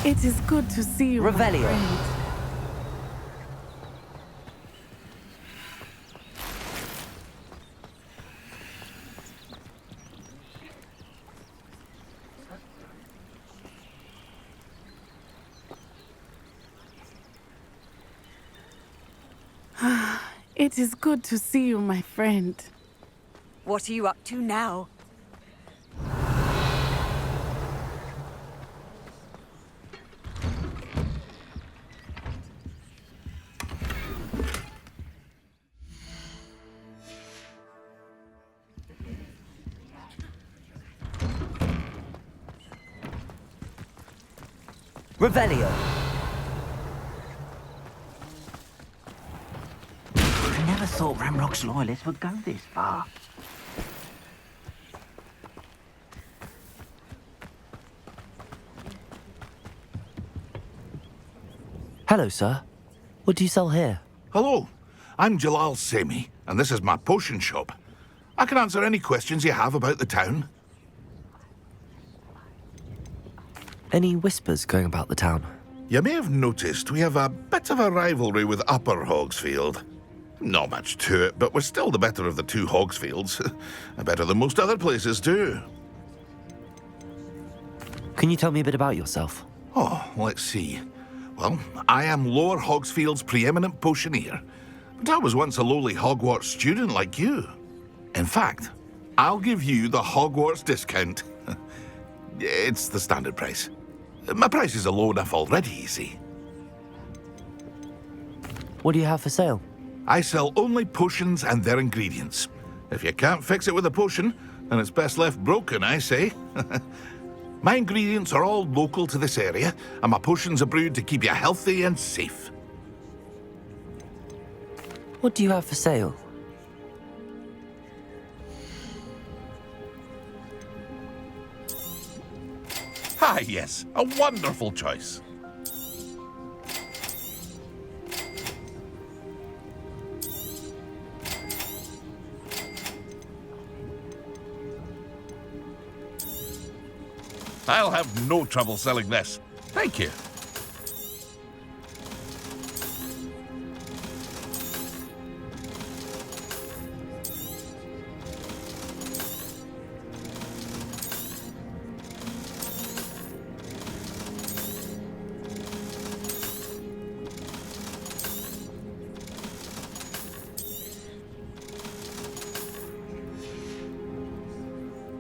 It is good to see you, my Revelio. friend. It is good to see you, my friend. What are you up to now? Revelio. I never thought Ramrock's loyalists would go this far. Hello, sir. What do you sell here? Hello, I'm Jalal Semi, and this is my potion shop. I can answer any questions you have about the town. Any whispers going about the town? You may have noticed we have a bit of a rivalry with Upper Hogsfield. Not much to it, but we're still the better of the two Hogsfields. Better than most other places, too. Can you tell me a bit about yourself? Oh, let's see. Well, I am Lower Hogsfield's preeminent potioneer, but I was once a lowly Hogwarts student like you. In fact, I'll give you the Hogwarts discount. It's the standard price. My prices are low enough already, you see. What do you have for sale? I sell only potions and their ingredients. If you can't fix it with a potion, then it's best left broken, I say. My ingredients are all local to this area, and my potions are brewed to keep you healthy and safe. What do you have for sale? Ah, yes, a wonderful choice. I'll have no trouble selling this. Thank you.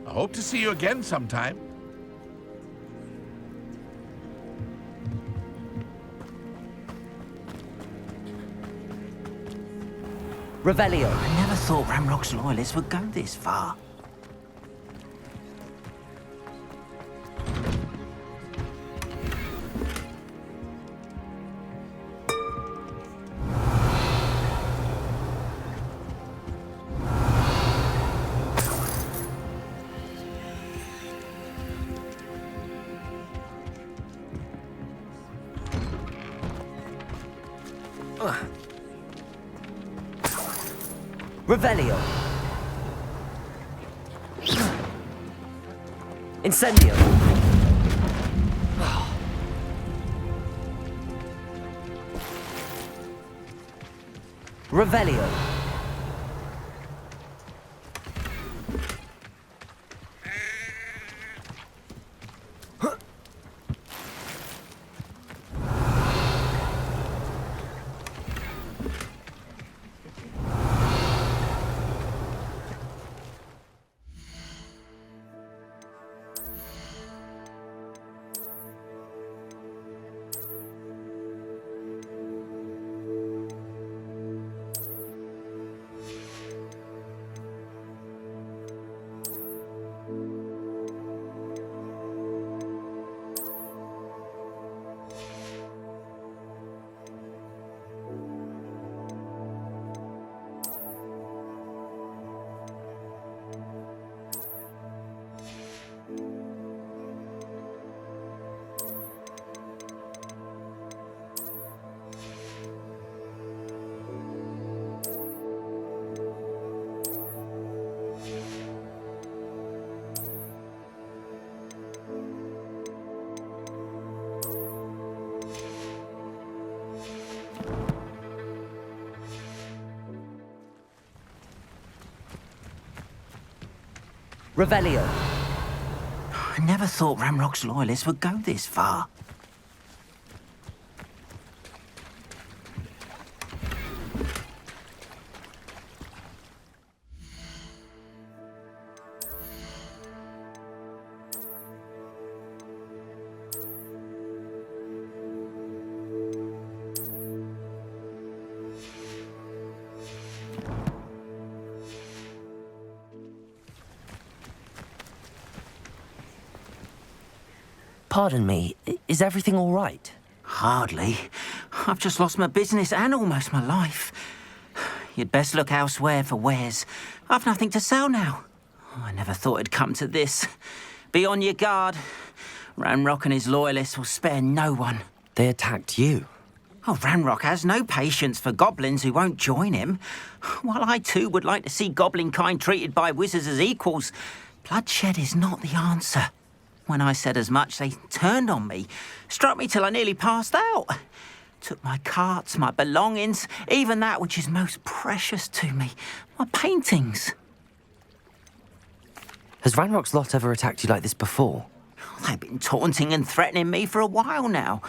I hope to see you again sometime. Revelio. I never thought Ramrock's loyalists would go this far. Revelio. Incendio. Revelio. Revelio. I never thought Ramrock's loyalists would go this far. Pardon me, is everything all right? Hardly. I've just lost my business and almost my life. You'd best look elsewhere for wares. I've nothing to sell now. I never thought it'd come to this. Be on your guard. Ranrock and his loyalists will spare no one. They attacked you. Oh, Ranrock has no patience for goblins who won't join him. While I too would like to see goblin kind treated by wizards as equals, bloodshed is not the answer. When I said as much, they turned on me, struck me till I nearly passed out. Took my carts, my belongings, even that which is most precious to me, my paintings. Has Ranrock's lot ever attacked you like this before? They've been taunting and threatening me for a while now,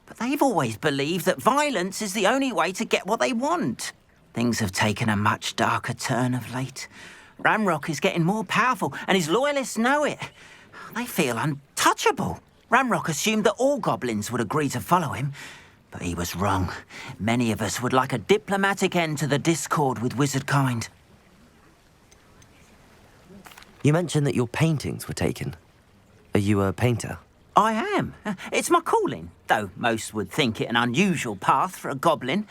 but they've always believed that violence is the only way to get what they want. Things have taken a much darker turn of late. Ranrock is getting more powerful, and his loyalists know it. They feel untouchable. Ranrock assumed that all goblins would agree to follow him, but he was wrong. Many of us would like a diplomatic end to the discord with wizard kind. You mentioned that your paintings were taken. Are you a painter? I am. It's my calling, though most would think it an unusual path for a goblin.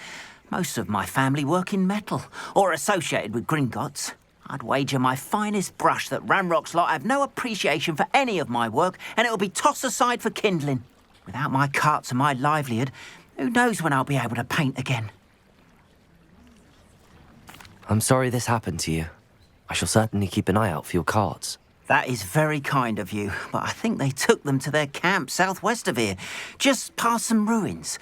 Most of my family work in metal, or associated with Gringotts. I'd wager my finest brush that Ranrock's lot have no appreciation for any of my work, and it'll be tossed aside for kindling. Without my carts and my livelihood, who knows when I'll be able to paint again? I'm sorry this happened to you. I shall certainly keep an eye out for your carts. That is very kind of you, but I think they took them to their camp southwest of here, just past some ruins.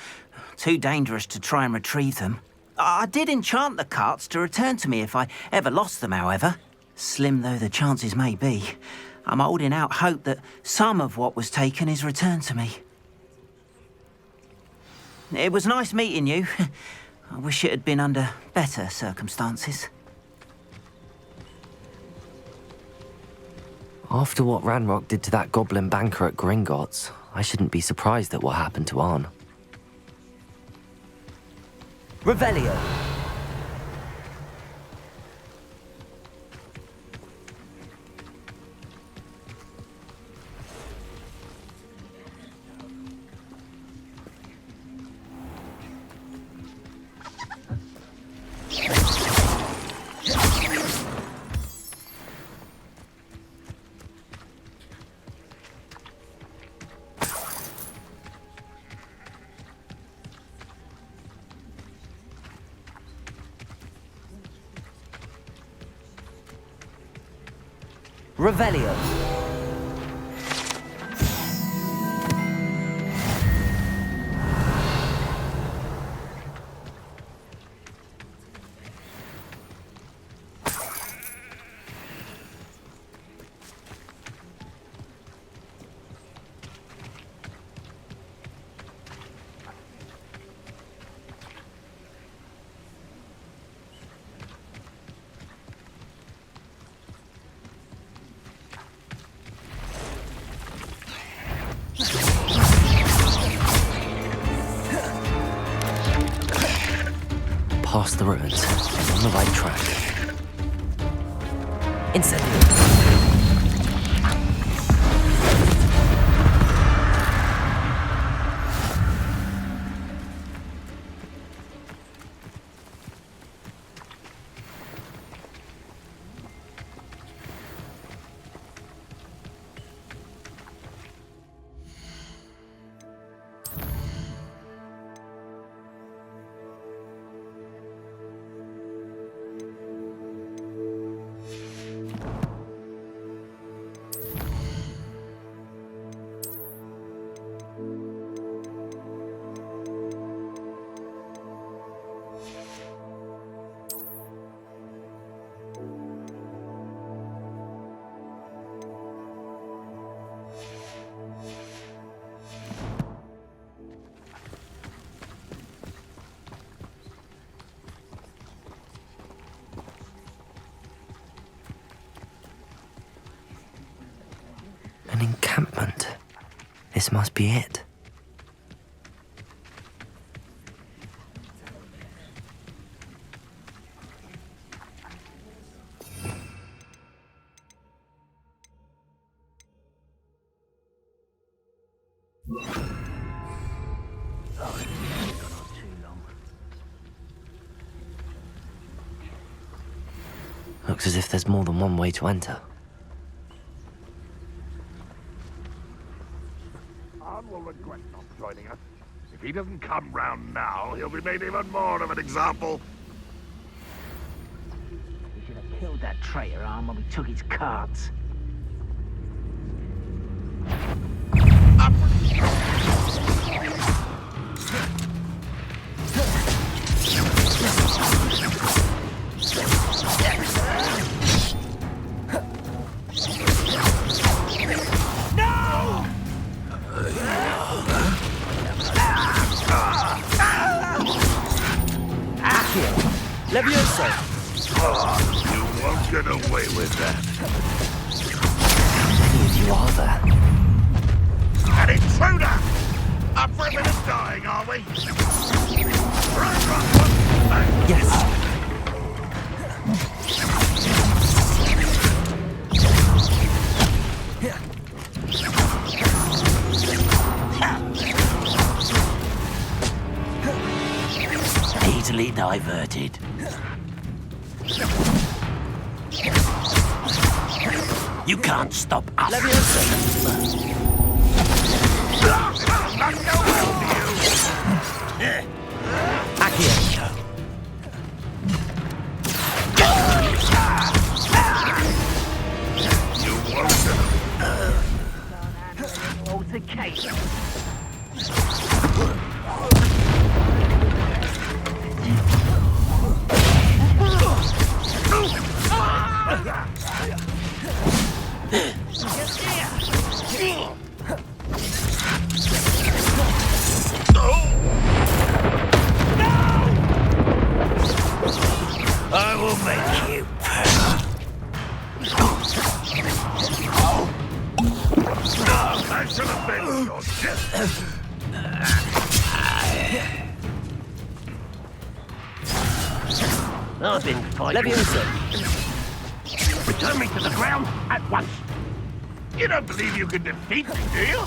Too dangerous to try and retrieve them. I did enchant the carts to return to me if I ever lost them, however. Slim though the chances may be, I'm holding out hope that some of what was taken is returned to me. It was nice meeting you. I wish it had been under better circumstances. After what Ranrock did to that goblin banker at Gringotts, I shouldn't be surprised at what happened to Arn. Revelio. Revelio. Past the ruins, on the right track. Incendio. An encampment. This must be it. Looks as if there's more than one way to enter. Arn will regret not joining us. If he doesn't come round now, he'll be made even more of an example. We should have killed that traitor, Arn, when we took his cards. Levioso! You won't get away with that. How many of you are there? An intruder! Up for a bit of dying, are we? Yes. Easily diverted. You can't stop us. Altercation. I will make you. I should have been your shit. I've been fighting. Return me to the ground at once. You don't believe you can defeat me, do you?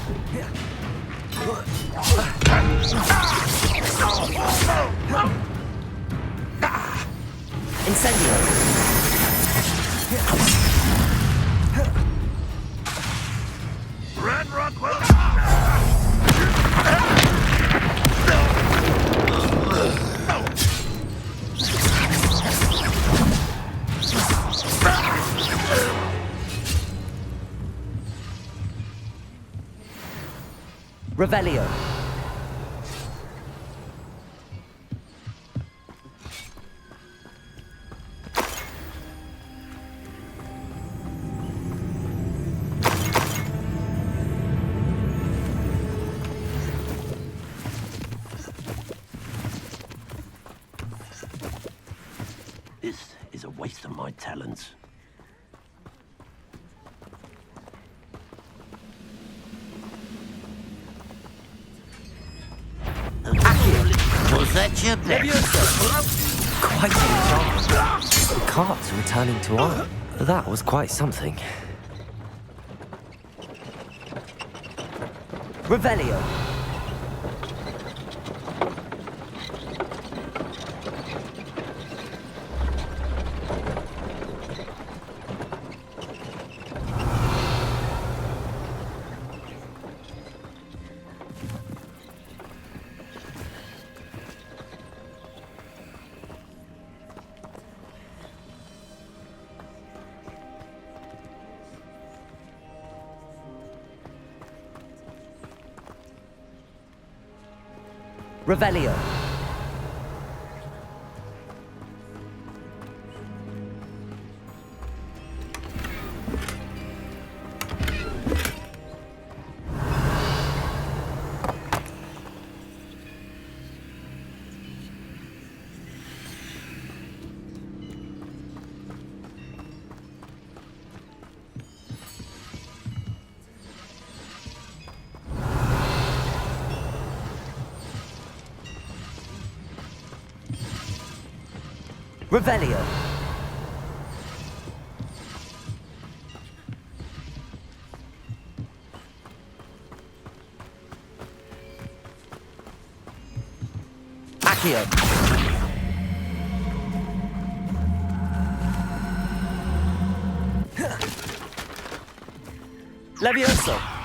Incendio! Red Rockwell! Revelio. This is a waste of my talents. Was that your best? Quite the job. Carts returning to Arn. That was quite something. Revelio. Revelio. Revelio. Accio. Levioso.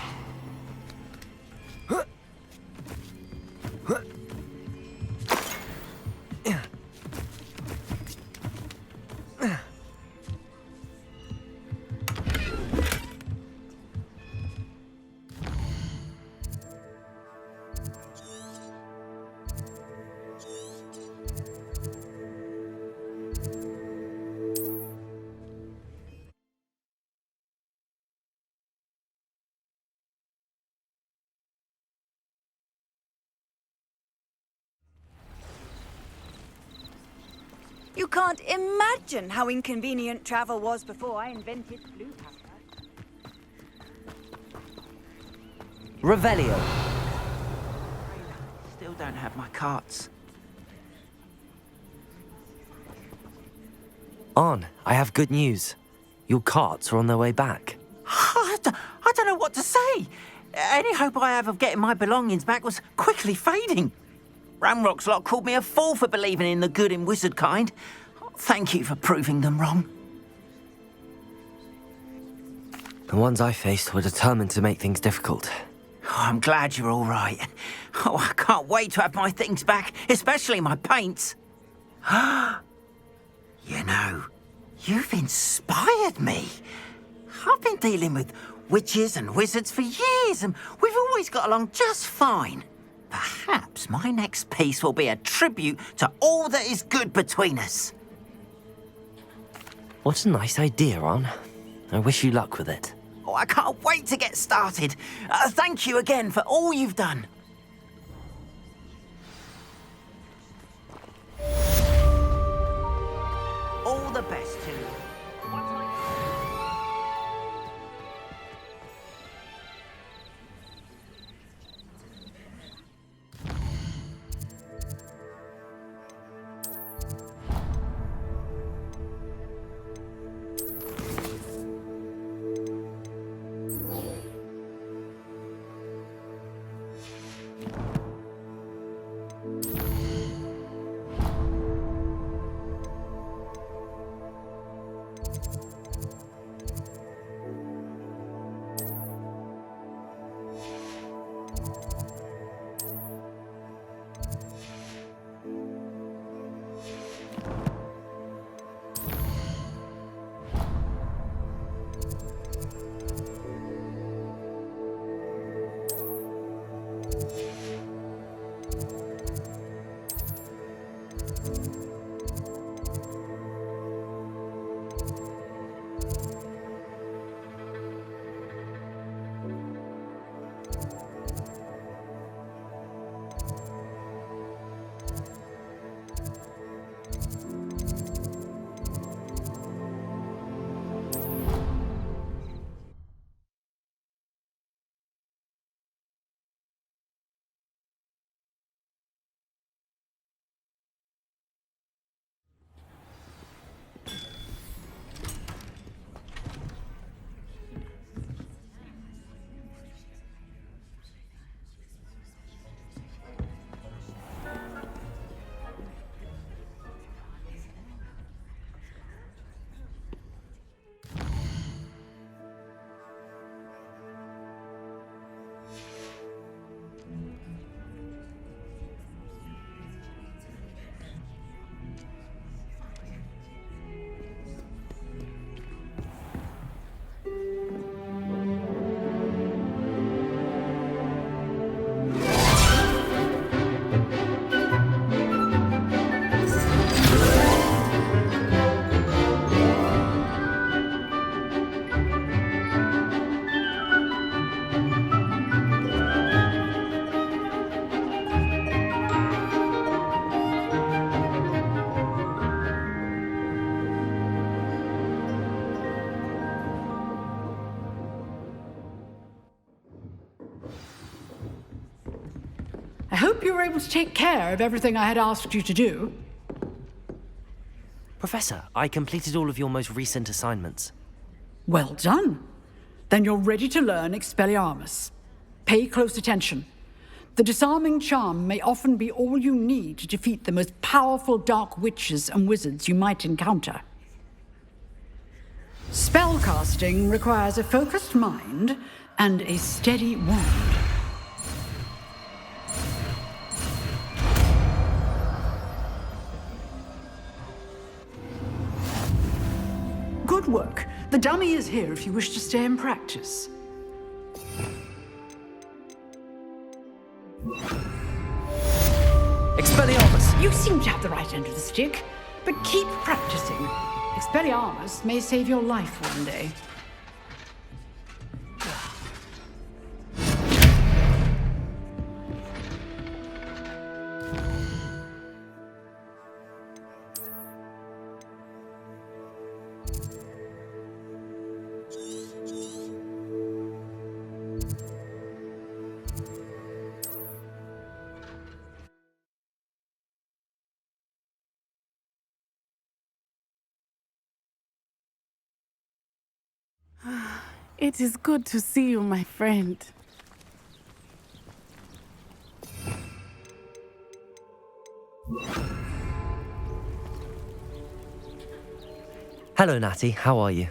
You can't imagine how inconvenient travel was before I invented blue powder. Revelio. Still don't have my carts. On, I have good news. Your carts are on their way back. I don't know what to say. Any hope I have of getting my belongings back was quickly fading. Ramrock's lot called me a fool for believing in the good in wizard kind. Thank you for proving them wrong. The ones I faced were determined to make things difficult. Oh, I'm glad you're all right. Oh, I can't wait to have my things back, especially my paints. You know, you've inspired me. I've been dealing with witches and wizards for years, and we've always got along just fine. Perhaps my next piece will be a tribute to all that is good between us. What a nice idea, Ron. I wish you luck with it. Oh, I can't wait to get started. Thank you again for all you've done. All the best to you. I hope you were able to take care of everything I had asked you to do. Professor, I completed all of your most recent assignments. Well done. Then you're ready to learn Expelliarmus. Pay close attention. The disarming charm may often be all you need to defeat the most powerful dark witches and wizards you might encounter. Spellcasting requires a focused mind and a steady wand. Good work. The dummy is here if you wish to stay and practice. Expelliarmus! You seem to have the right end of the stick, but keep practicing. Expelliarmus may save your life one day. It is good to see you, my friend. Hello, Natty. How are you?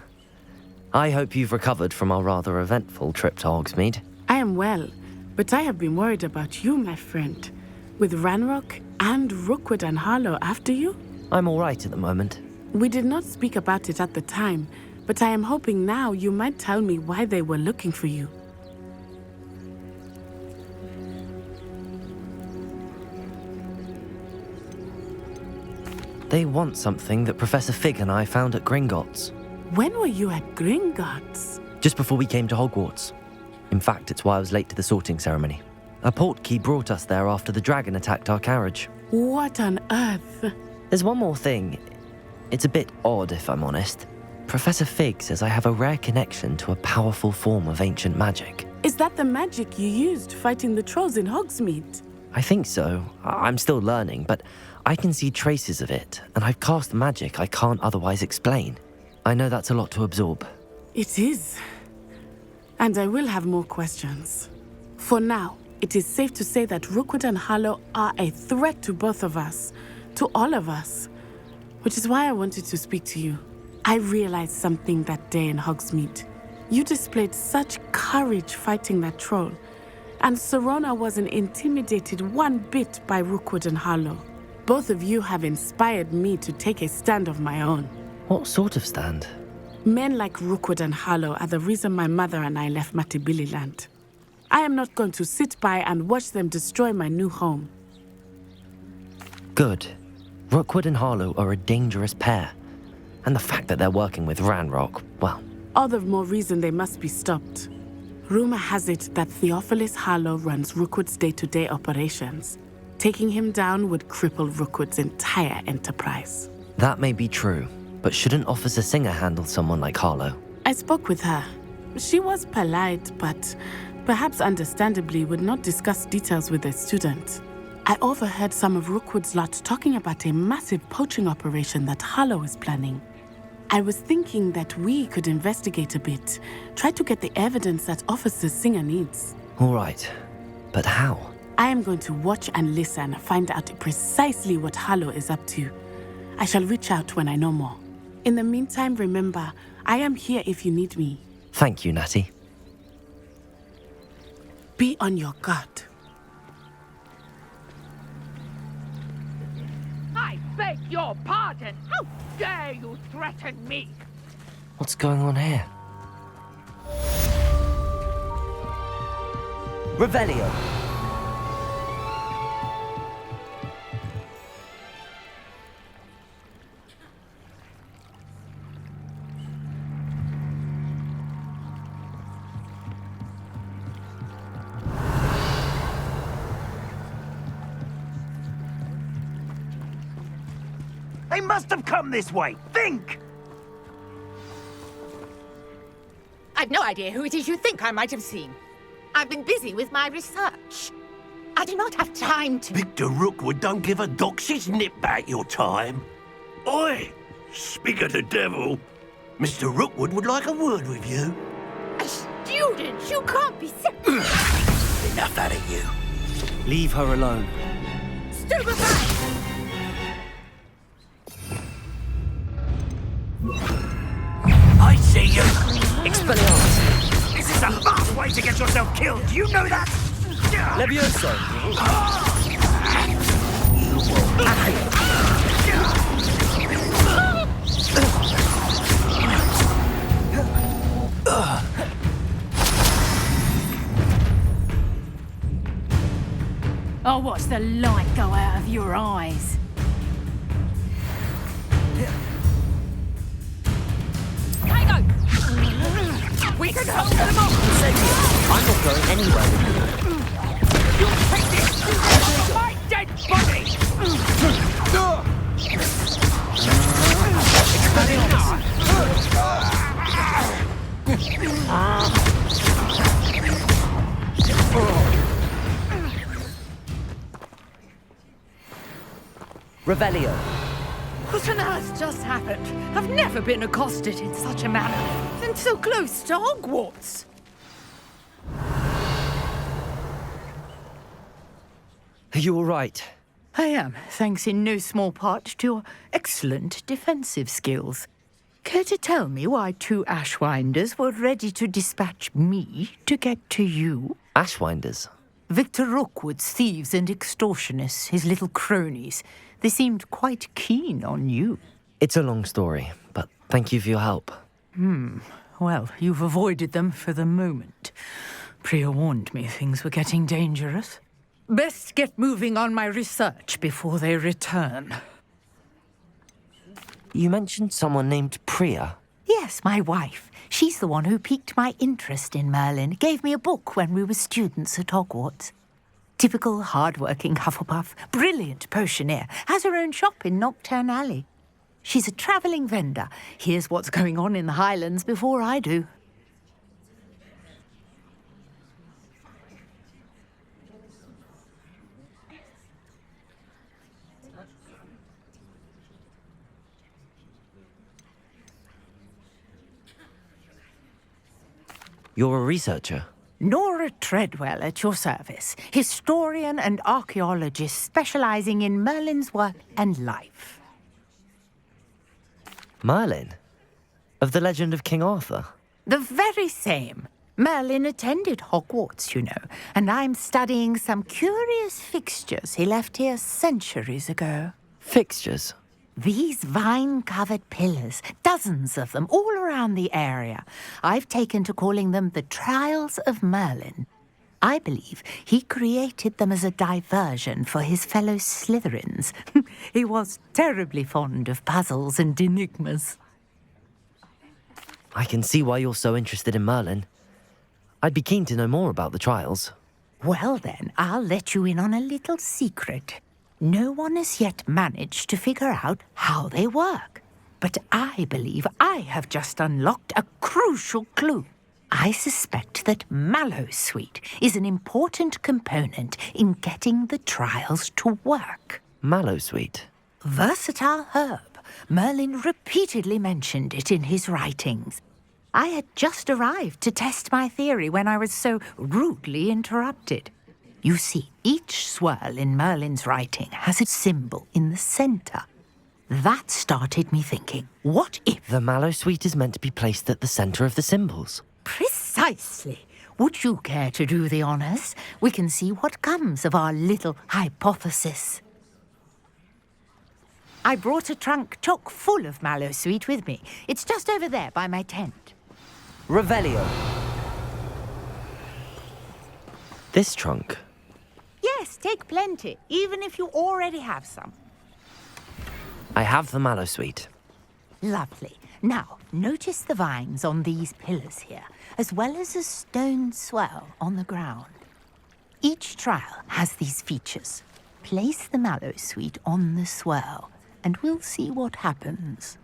I hope you've recovered from our rather eventful trip to Hogsmeade. I am well, but I have been worried about you, my friend. With Ranrock and Rookwood and Harlow after you? I'm all right at the moment. We did not speak about it at the time, but I am hoping now you might tell me why they were looking for you. They want something that Professor Fig and I found at Gringotts. When were you at Gringotts? Just before we came to Hogwarts. In fact, it's why I was late to the sorting ceremony. A portkey brought us there after the dragon attacked our carriage. What on earth? There's one more thing. It's a bit odd, if I'm honest. Professor Fig says I have a rare connection to a powerful form of ancient magic. Is that the magic you used fighting the trolls in Hogsmeade? I think so. I'm still learning, but I can see traces of it, and I've cast magic I can't otherwise explain. I know that's a lot to absorb. It is. And I will have more questions. For now, it is safe to say that Rookwood and Harlow are a threat to both of us, to all of us, which is why I wanted to speak to you. I realized something that day in Hogsmeade. You displayed such courage fighting that troll, and Serona wasn't intimidated one bit by Rookwood and Harlow. Both of you have inspired me to take a stand of my own. What sort of stand? Men like Rookwood and Harlow are the reason my mother and I left Matibili land. I am not going to sit by and watch them destroy my new home. Good. Rookwood and Harlow are a dangerous pair. And the fact that they're working with Ranrock, well... All the more reason they must be stopped. Rumor has it that Theophilus Harlow runs Rookwood's day-to-day operations. Taking him down would cripple Rookwood's entire enterprise. That may be true, but shouldn't Officer Singer handle someone like Harlow? I spoke with her. She was polite, but perhaps understandably would not discuss details with a student. I overheard some of Rookwood's lot talking about a massive poaching operation that Harlow is planning. I was thinking that we could investigate a bit, try to get the evidence that Officer Singer needs. All right, but how? I am going to watch and listen, find out precisely what Harlow is up to. I shall reach out when I know more. In the meantime, remember, I am here if you need me. Thank you, Natty. Be on your guard. I beg your pardon. How dare you threaten me? What's going on here? Revelio! They must have come this way. Think! I've no idea who it is you think I might have seen. I've been busy with my research. I do not have time to... Victor Rookwood don't give a doxy's nip back your time. Oi! Speak of the devil. Mr. Rookwood would like a word with you. A student? You can't be Enough out of you. Leave her alone. Stupefy! I see you. Expelliarmus! This is a fast way to get yourself killed. Do you know that? Levioso! I'll watch the light go out of your eyes. Tango! We can hold them off! I'm not going anywhere with you. You'll take this! My dead body! Revelio. What on earth just happened? I've never been accosted in such a manner, and so close to Hogwarts. Are you all right? I am, thanks in no small part to your excellent defensive skills. Care to tell me why 2 Ashwinders were ready to dispatch me to get to you? Ashwinders? Victor Rookwood's thieves and extortionists, his little cronies. They seemed quite keen on you. It's a long story, but thank you for your help. Well, you've avoided them for the moment. Priya warned me things were getting dangerous. Best get moving on my research before they return. You mentioned someone named Priya. Yes, my wife. She's the one who piqued my interest in Merlin. Gave me a book when we were students at Hogwarts. Typical hard-working Hufflepuff, brilliant potioneer, has her own shop in Nocturne Alley. She's a travelling vendor. Hears what's going on in the Highlands before I do. You're a researcher? Nora Treadwell at your service, historian and archaeologist specialising in Merlin's work and life. Merlin? Of the legend of King Arthur? The very same. Merlin attended Hogwarts, you know, and I'm studying some curious fixtures he left here centuries ago. Fixtures? These vine-covered pillars, dozens of them, all around the area. I've taken to calling them the Trials of Merlin. I believe he created them as a diversion for his fellow Slytherins. He was terribly fond of puzzles and enigmas. I can see why you're so interested in Merlin. I'd be keen to know more about the trials. Well then, I'll let you in on a little secret. No one has yet managed to figure out how they work. But I believe I have just unlocked a crucial clue. I suspect that Mallowsweet is an important component in getting the trials to work. Mallowsweet? Versatile herb. Merlin repeatedly mentioned it in his writings. I had just arrived to test my theory when I was so rudely interrupted. You see, each swirl in Merlin's writing has a symbol in the centre. That started me thinking, what if... The Mallowsweet is meant to be placed at the centre of the symbols. Precisely. Would you care to do the honours? We can see what comes of our little hypothesis. I brought a trunk chock full of Mallowsweet with me. It's just over there by my tent. Revelio. This trunk? Yes, take plenty, even if you already have some. I have the Mallowsweet. Lovely. Now, notice the vines on these pillars here, as well as a stone swell on the ground. Each trial has these features. Place the Mallowsweet on the swell, and we'll see what happens.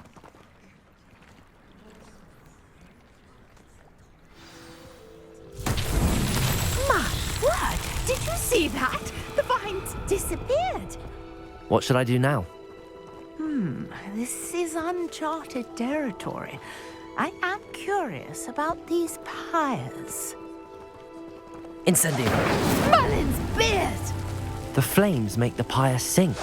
My word! Did you see that? The vines disappeared. What should I do now? This is uncharted territory. I am curious about these pyres. Incendio. Merlin's beard! The flames make the pyre sink.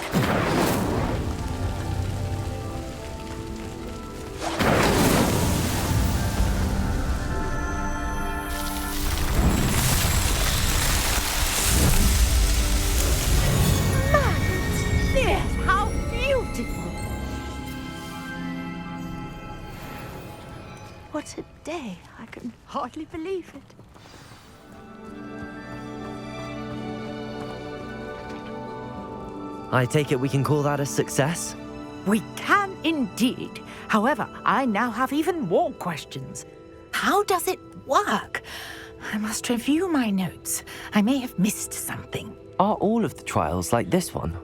How beautiful! What a day. I can hardly believe it. I take it we can call that a success? We can indeed. However, I now have even more questions. How does it work? I must review my notes. I may have missed something. Are all of the trials like this one?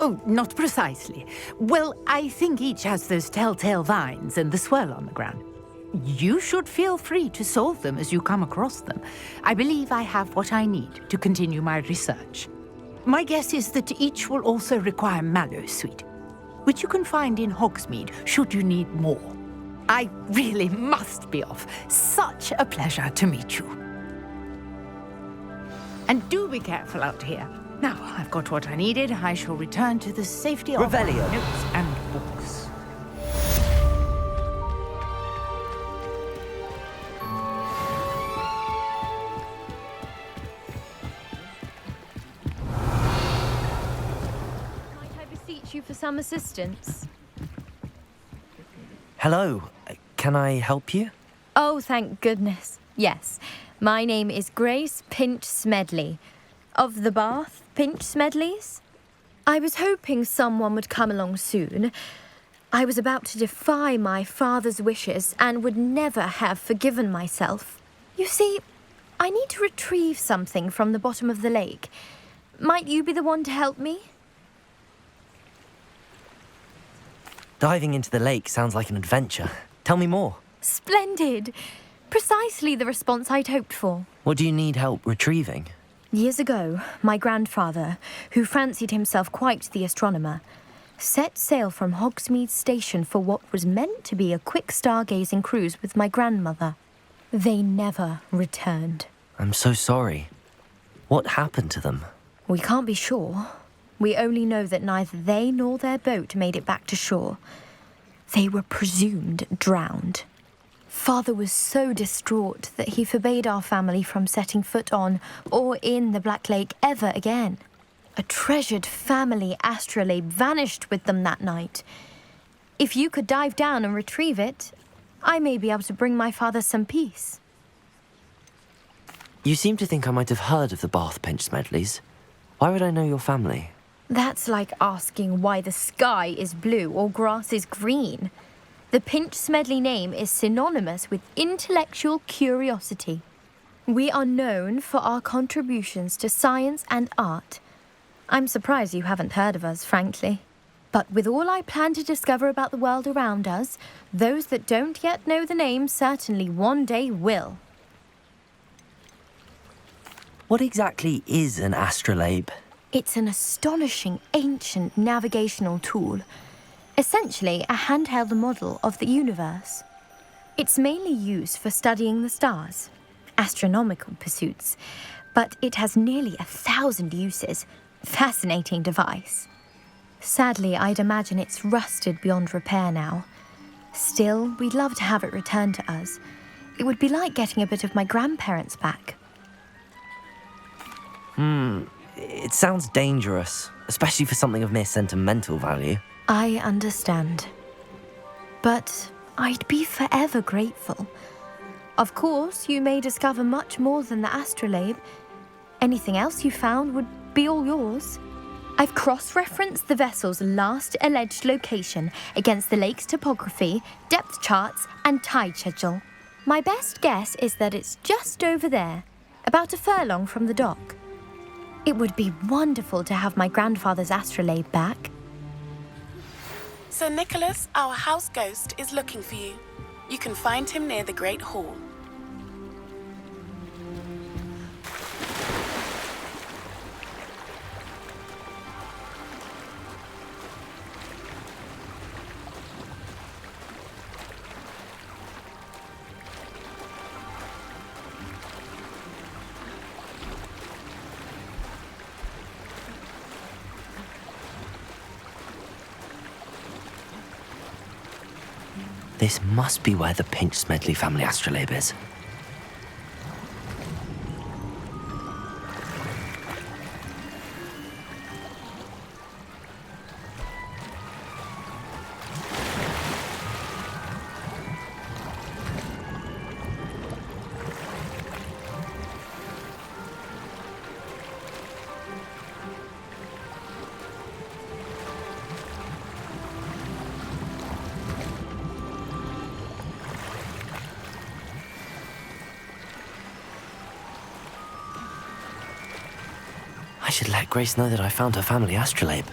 Oh, not precisely. Well, I think each has those telltale vines and the swirl on the ground. You should feel free to solve them as you come across them. I believe I have what I need to continue my research. My guess is that each will also require mallow sweet, which you can find in Hogsmeade should you need more. I really must be off. Such a pleasure to meet you. And do be careful out here. Now, I've got what I needed. I shall return to the safety of my Revelio. notes and books. Might I beseech you for some assistance? Hello. Can I help you? Oh, thank goodness. Yes. My name is Grace Pinch Smedley. Of the Bath Pinch Smedleys? I was hoping someone would come along soon. I was about to defy my father's wishes and would never have forgiven myself. You see, I need to retrieve something from the bottom of the lake. Might you be the one to help me? Diving into the lake sounds like an adventure. Tell me more. Splendid! Precisely the response I'd hoped for. What do you need help retrieving? Years ago, my grandfather, who fancied himself quite the astronomer, set sail from Hogsmeade Station for what was meant to be a quick stargazing cruise with my grandmother. They never returned. I'm so sorry. What happened to them? We can't be sure. We only know that neither they nor their boat made it back to shore. They were presumed drowned. Father was so distraught that he forbade our family from setting foot on or in the Black Lake ever again. A treasured family astrolabe vanished with them that night. If you could dive down and retrieve it, I may be able to bring my father some peace. You seem to think I might have heard of the Bath Pinch Smedleys. Why would I know your family? That's like asking why the sky is blue or grass is green. The Pinch Smedley name is synonymous with intellectual curiosity. We are known for our contributions to science and art. I'm surprised you haven't heard of us, frankly. But with all I plan to discover about the world around us, those that don't yet know the name certainly one day will. What exactly is an astrolabe? It's an astonishing ancient navigational tool. Essentially a handheld model of the universe. It's mainly used for studying the stars, astronomical pursuits, but it has nearly 1,000 uses. Fascinating device. Sadly, I'd imagine it's rusted beyond repair now. Still, we'd love to have it returned to us. It would be like getting a bit of my grandparents back. It sounds dangerous, especially for something of mere sentimental value. I understand. But I'd be forever grateful. Of course, you may discover much more than the astrolabe. Anything else you found would be all yours. I've cross-referenced the vessel's last alleged location against the lake's topography, depth charts, and tide schedule. My best guess is that it's just over there, about a furlong from the dock. It would be wonderful to have my grandfather's astrolabe back. Sir Nicholas, our house ghost, is looking for you. You can find him near the Great Hall. This must be where the Pinch Smedley family astrolabe is. I should let Grace know that I found her family astrolabe.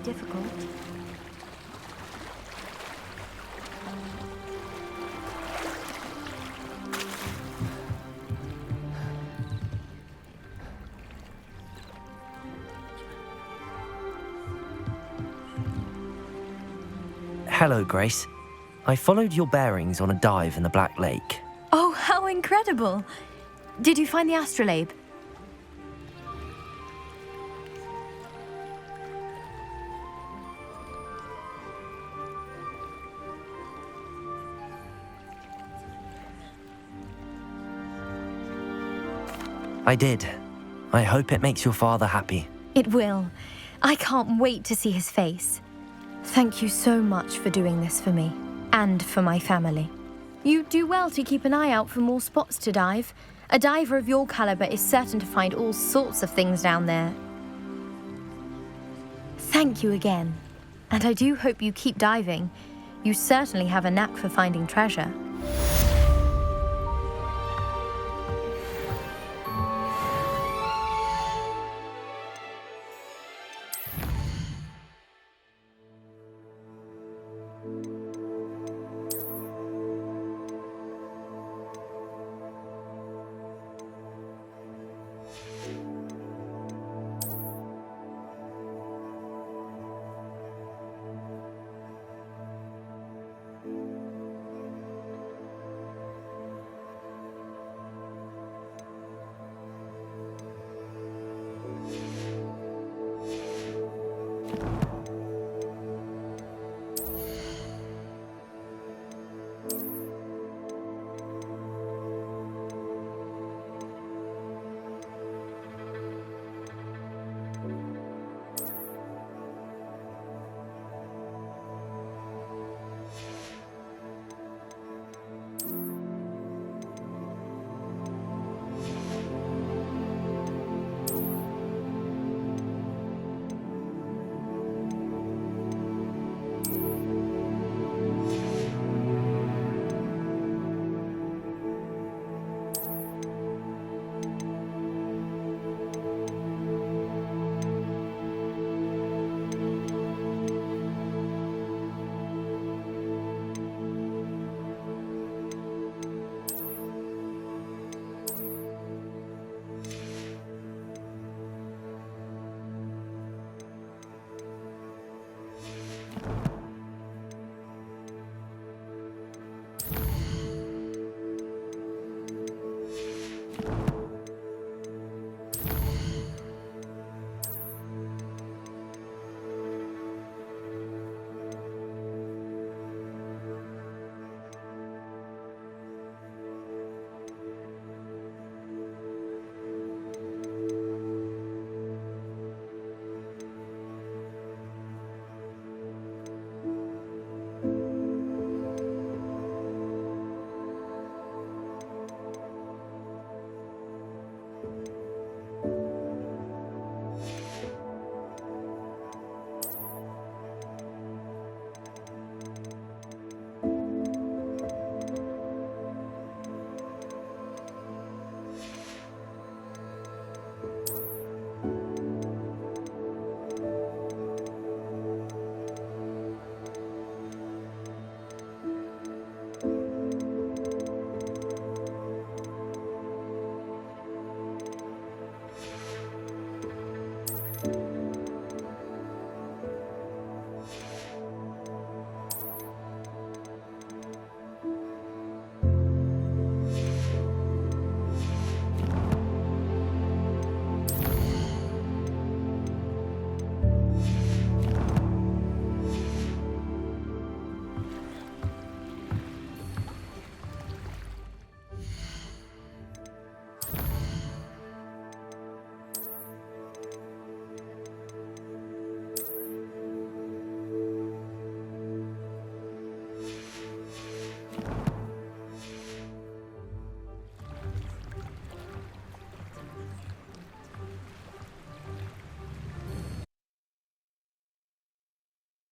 Difficult. Hello, Grace. I followed your bearings on a dive in the Black Lake. Oh, how incredible! Did you find the astrolabe? I did. I hope it makes your father happy. It will. I can't wait to see his face. Thank you so much for doing this for me, and for my family. You do well to keep an eye out for more spots to dive. A diver of your caliber is certain to find all sorts of things down there. Thank you again. And I do hope you keep diving. You certainly have a knack for finding treasure.